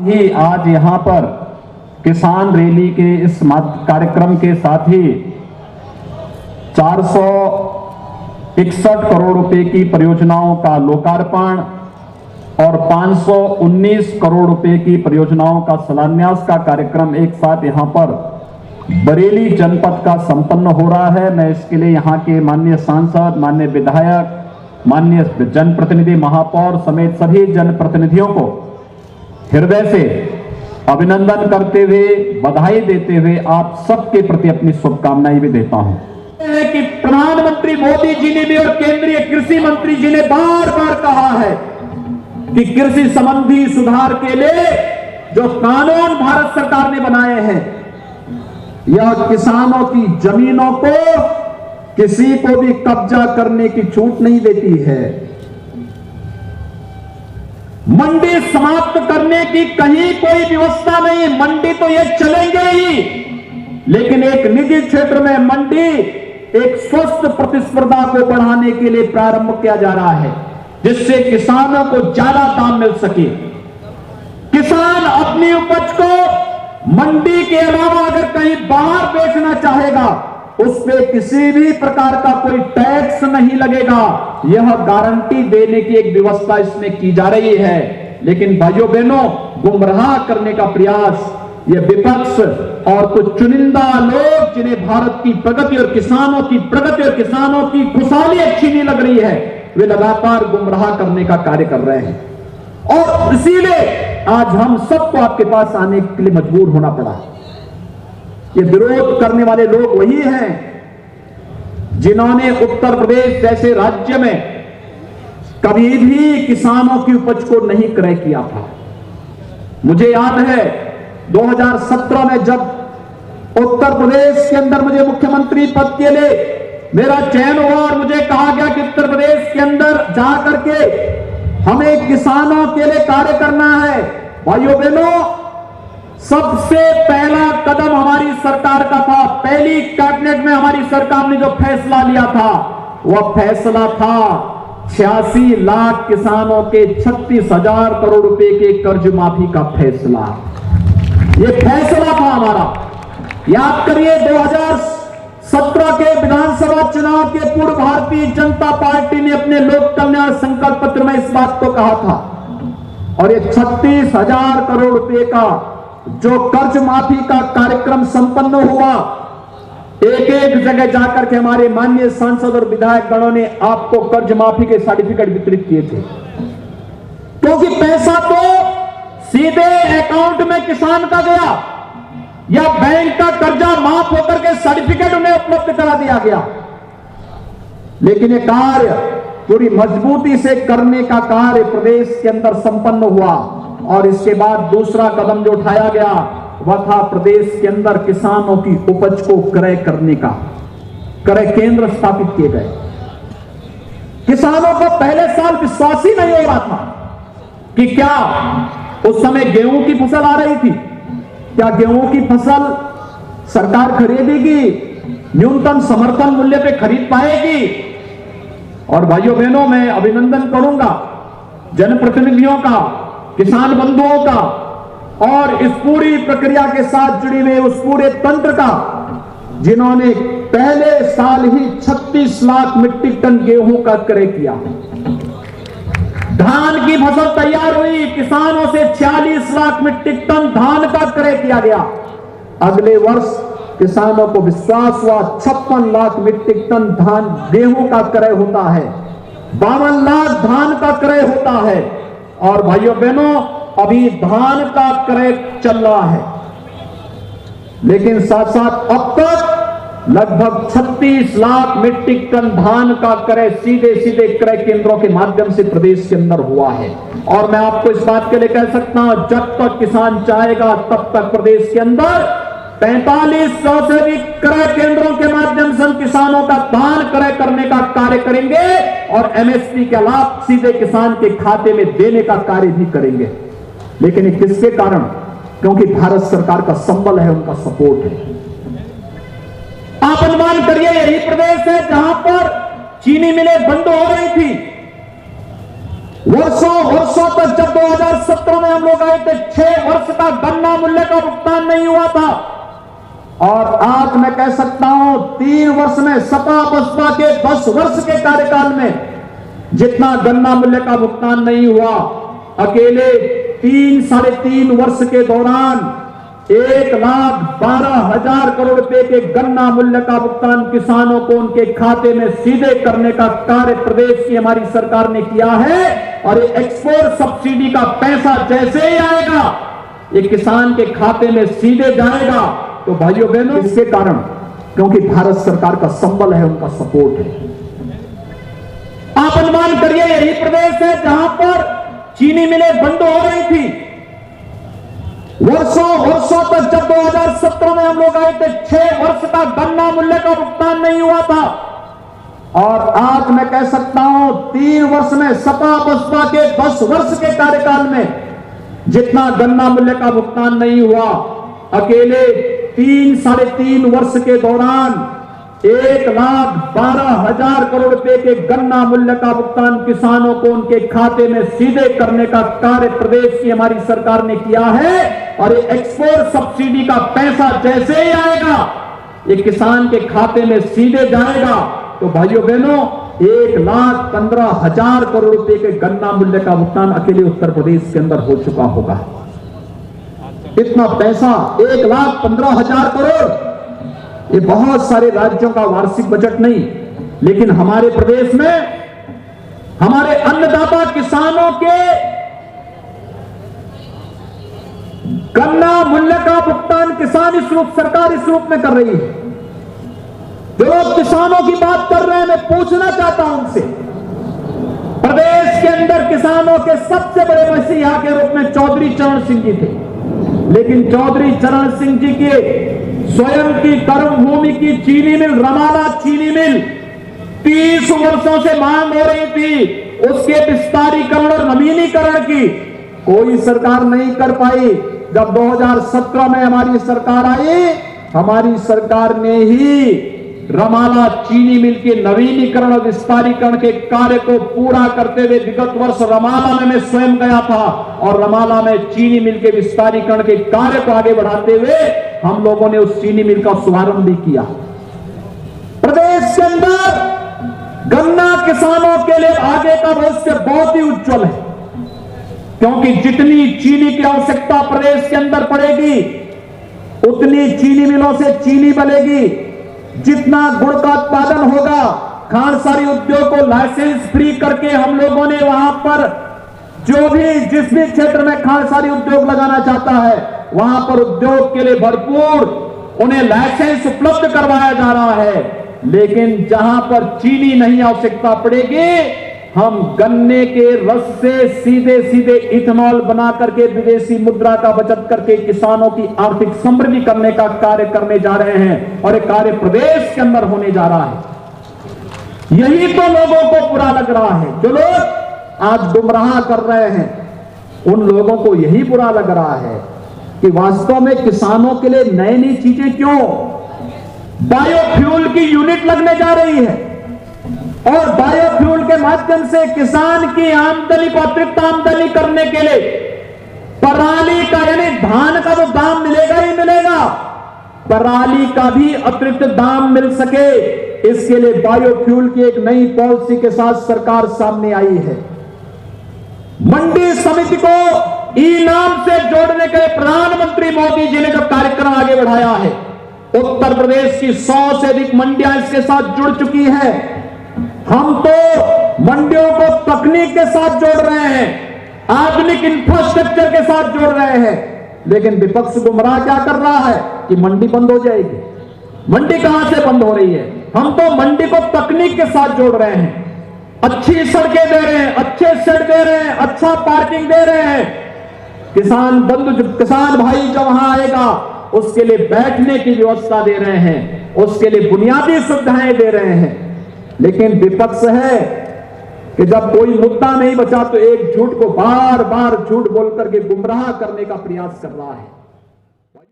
ही आज यहाँ पर किसान रैली के इस कार्यक्रम के साथ ही 461 करोड़ रुपए की परियोजनाओं का लोकार्पण और 519 करोड़ रुपए की परियोजनाओं का शिलान्यास का कार्यक्रम एक साथ यहाँ पर बरेली जनपद का संपन्न हो रहा है। मैं इसके लिए यहाँ के माननीय सांसद, माननीय विधायक, माननीय जनप्रतिनिधि, महापौर समेत सभी जनप्रतिनिधियों को हृदय से अभिनंदन करते हुए, बधाई देते हुए आप सबके प्रति अपनी शुभकामनाएं भी देता हूं कि प्रधानमंत्री मोदी जी ने भी और केंद्रीय कृषि मंत्री जी ने बार बार कहा है कि कृषि संबंधी सुधार के लिए जो कानून भारत सरकार ने बनाए हैं, यह किसानों की जमीनों को किसी को भी कब्जा करने की छूट नहीं देती है। मंडी समाप्त करने की कहीं कोई व्यवस्था नहीं। मंडी तो ये चलेंगे ही, लेकिन एक निजी क्षेत्र में मंडी एक स्वस्थ प्रतिस्पर्धा को बढ़ाने के लिए प्रारंभ किया जा रहा है, जिससे किसानों को ज्यादा दाम मिल सके। किसान अपनी उपज को मंडी के अलावा अगर कहीं बाहर बेचना चाहेगा, उस पे किसी भी प्रकार का कोई टैक्स नहीं लगेगा। यह गारंटी देने की एक व्यवस्था इसमें की जा रही है। लेकिन भाइयों बहनों, गुमराह करने का प्रयास यह विपक्ष और कुछ चुनिंदा लोग, जिन्हें भारत की प्रगति और किसानों की प्रगति और किसानों की खुशहाली अच्छी नहीं लग रही है, वे लगातार गुमराह करने का कार्य कर रहे हैं। और इसीलिए आज हम सबको आपके पास आने के लिए मजबूर होना पड़ा। ये विरोध करने वाले लोग वही हैं जिन्होंने उत्तर प्रदेश जैसे राज्य में कभी भी किसानों की उपज को नहीं क्रय किया था। मुझे याद है 2017 में जब उत्तर प्रदेश के अंदर मुझे मुख्यमंत्री पद के लिए मेरा चयन हुआ और मुझे कहा गया कि उत्तर प्रदेश के अंदर जाकर के हमें किसानों के लिए कार्य करना है। भाइयों बहनों, सबसे पहला कदम हमारी सरकार का था। पहली कैबिनेट में हमारी सरकार ने जो फैसला लिया था, वह फैसला था 86 लाख किसानों के 36,000 करोड़ रुपए के कर्ज माफी का फैसला। यह फैसला था हमारा। याद करिए 2017 के विधानसभा चुनाव के पूर्व भारतीय जनता पार्टी ने अपने लोक कल्याण संकल्प पत्र में इस बात को कहा था। और ये 36,000 करोड़ रुपए का जो कर्ज माफी का कार्यक्रम संपन्न हुआ, एक एक जगह जाकर के हमारे माननीय सांसद और विधायक गणों ने आपको कर्ज माफी के सर्टिफिकेट वितरित किए थे, क्योंकि पैसा तो सीधे अकाउंट में किसान का गया या बैंक का कर्जा माफ होकर के सर्टिफिकेट उन्हें उपलब्ध करा दिया गया। लेकिन ये कार्य पूरी मजबूती से करने का कार्य प्रदेश के अंदर संपन्न हुआ। और इसके बाद दूसरा कदम जो उठाया गया वह था प्रदेश के अंदर किसानों की उपज को क्रय करने का। क्रय केंद्र स्थापित किए गए। किसानों को पहले साल विश्वास ही नहीं हो रहा था कि क्या उस समय गेहूं की फसल आ रही थी, क्या गेहूं की फसल सरकार खरीदेगी, न्यूनतम समर्थन मूल्य पे खरीद पाएगी। और भाइयों बहनों, मैं अभिनंदन करूंगा जनप्रतिनिधियों का, किसान बंधुओं का और इस पूरी प्रक्रिया के साथ जुड़े हुए उस पूरे तंत्र का, जिन्होंने पहले साल ही 36 लाख मीट्रिक टन गेहूं का क्रय किया। धान की फसल तैयार हुई, किसानों से 46 लाख मीट्रिक टन धान का क्रय किया गया। अगले वर्ष किसानों को विश्वास हुआ 56 लाख मीट्रिक टन धान गेहूं का क्रय होता है, 52 लाख धान का क्रय होता है। और भाइयों बहनों, अभी धान का क्रय चल रहा है, लेकिन साथ साथ अब तक लगभग 36 लाख मीट्रिक टन धान का क्रय सीधे सीधे क्रय केंद्रों के माध्यम से प्रदेश के अंदर हुआ है। और मैं आपको इस बात के लिए कह सकता हूं, जब तक किसान चाहेगा तब तक प्रदेश के अंदर 4500 से भी क्रय केंद्रों के माध्यम से हम किसानों का धान क्रय करने का कार्य करेंगे और एमएसपी के लाभ सीधे किसान के खाते में देने का कार्य भी करेंगे। लेकिन ये किसके कारण? क्योंकि भारत सरकार का संबल है, उनका सपोर्ट है। आप अनुमान करिए, यही प्रदेश है जहां पर चीनी मिलें बंद हो रही थी, वर्षों वर्षों तक जब 2017 में हम लोग आए थे 6 वर्ष का गन्ना मूल्य का भुगतान नहीं हुआ था, और आज मैं कह सकता हूं 3 वर्ष में सपा बसपा के 10 वर्ष के कार्यकाल में जितना गन्ना मूल्य का भुगतान नहीं हुआ, अकेले 3-3.5 वर्ष के दौरान 1,12,000 करोड़ रुपए के गन्ना मूल्य का भुगतान किसानों को उनके खाते में सीधे करने का कार्य प्रदेश की हमारी सरकार ने किया है। और ये एक्सपोर्ट सब्सिडी का पैसा जैसे ही आएगा ये किसान के खाते में सीधे जाएगा। तो भाइयों बहनों, इसके कारण क्योंकि भारत सरकार का संबल है, उनका सपोर्ट है। आप अनुमान करिए यही प्रदेश है जहां पर चीनी मिलें बंद हो रही थी। वर्षों वर्षों तक जब 2017 में हम लोग आए थे 6 वर्ष का गन्ना मूल्य का भुगतान नहीं हुआ था, और आज मैं कह सकता हूं 3 वर्ष में सपा बसपा के 10 वर्ष के कार्यकाल में जितना गन्ना मूल्य का भुगतान नहीं हुआ, अकेले 3-3.5 वर्ष के दौरान 1,12,000 करोड़ रुपए के गन्ना मूल्य का भुगतान किसानों को उनके खाते में सीधे करने का कार्य प्रदेश की हमारी सरकार ने किया है। और ये एक्सपोर्ट सब्सिडी का पैसा जैसे ही आएगा ये किसान के खाते में सीधे जाएगा। तो भाइयों बहनों, 1,15,000 करोड़ रुपए के गन्ना मूल्य का भुगतान अकेले उत्तर प्रदेश के अंदर हो चुका होगा। इतना पैसा 1,15,000 करोड़, ये बहुत सारे राज्यों का वार्षिक बजट नहीं, लेकिन हमारे प्रदेश में हमारे अन्नदाता किसानों के गन्ना मूल्य का भुगतान किसान इस रूप सरकार इस रूप में कर रही है। जो लोग किसानों की बात कर रहे हैं, मैं पूछना चाहता हूं उनसे, प्रदेश के अंदर किसानों के सबसे बड़े मसीहा के रूप में चौधरी चरण सिंह जी थे, लेकिन चौधरी चरण सिंह जी के स्वयं की कर्मभूमि की चीनी मिल रमाला चीनी मिल 30 वर्षों से मांग हो रही थी, उसके विस्तारीकरण और नवीनीकरण की कोई सरकार नहीं कर पाई। जब 2017 में हमारी सरकार आई, हमारी सरकार ने ही रमाला चीनी मिल के नवीनीकरण और विस्तारीकरण के कार्य को पूरा करते हुए विगत वर्ष रमाला में मैं स्वयं गया था, और रमाला में चीनी मिल के विस्तारीकरण के कार्य को आगे बढ़ाते हुए हम लोगों ने उस चीनी मिल का शुभारंभ भी किया। प्रदेश के अंदर गन्ना किसानों के लिए आगे का भविष्य बहुत ही उज्जवल है, क्योंकि जितनी चीनी की आवश्यकता प्रदेश के अंदर पड़ेगी उतनी चीनी मिलों से चीनी बनेगी। जितना गुड़ का उत्पादन होगा, खांडसारी उद्योग को लाइसेंस फ्री करके हम लोगों ने वहां पर जो भी जिस भी क्षेत्र में खांडसारी उद्योग लगाना चाहता है वहां पर उद्योग के लिए भरपूर उन्हें लाइसेंस उपलब्ध करवाया जा रहा है। लेकिन जहां पर चीनी नहीं आवश्यकता पड़ेगी, हम गन्ने के रस से सीधे सीधे इथेनॉल बना करके विदेशी मुद्रा का बचत करके किसानों की आर्थिक समृद्धि करने का कार्य करने जा रहे हैं, और एक कार्य प्रदेश के अंदर होने जा रहा है। यही तो लोगों को बुरा लग रहा है। जो लोग आज गुमराह कर रहे हैं उन लोगों को यही बुरा लग रहा है कि वास्तव में किसानों के लिए नई नई चीजें क्यों, बायोफ्यूल की यूनिट लगने जा रही है, और बायोफ्यूल के माध्यम से किसान की आमदनी को अतिरिक्त आमदनी करने के लिए पराली का यानी धान का तो दाम मिलेगा ही मिलेगा, पराली का भी अतिरिक्त दाम मिल सके, इसके लिए बायोफ्यूल की एक नई पॉलिसी के साथ सरकार सामने आई है। मंडी समिति को ई नाम से जोड़ने के लिए प्रधानमंत्री मोदी जी ने जो कार्यक्रम आगे बढ़ाया है, उत्तर प्रदेश की 100 से अधिक मंडियां इसके साथ जुड़ चुकी है। हम तो मंडियों को तकनीक के साथ जोड़ रहे हैं, आधुनिक इंफ्रास्ट्रक्चर के साथ जोड़ रहे हैं, लेकिन विपक्ष गुमराह क्या कर रहा है कि मंडी बंद हो जाएगी। मंडी कहां से बंद हो रही है? हम तो मंडी को तकनीक के साथ जोड़ रहे हैं, अच्छी सड़कें दे रहे हैं, अच्छे शेड दे रहे हैं, अच्छा पार्किंग दे रहे हैं। किसान भाई जब वहां आएगा उसके लिए बैठने की व्यवस्था दे रहे हैं, उसके लिए बुनियादी सुविधाएं दे रहे हैं। लेकिन विपक्ष है कि जब कोई मुद्दा नहीं बचा तो एक झूठ को बार बार झूठ बोल करके गुमराह करने का प्रयास कर रहा है।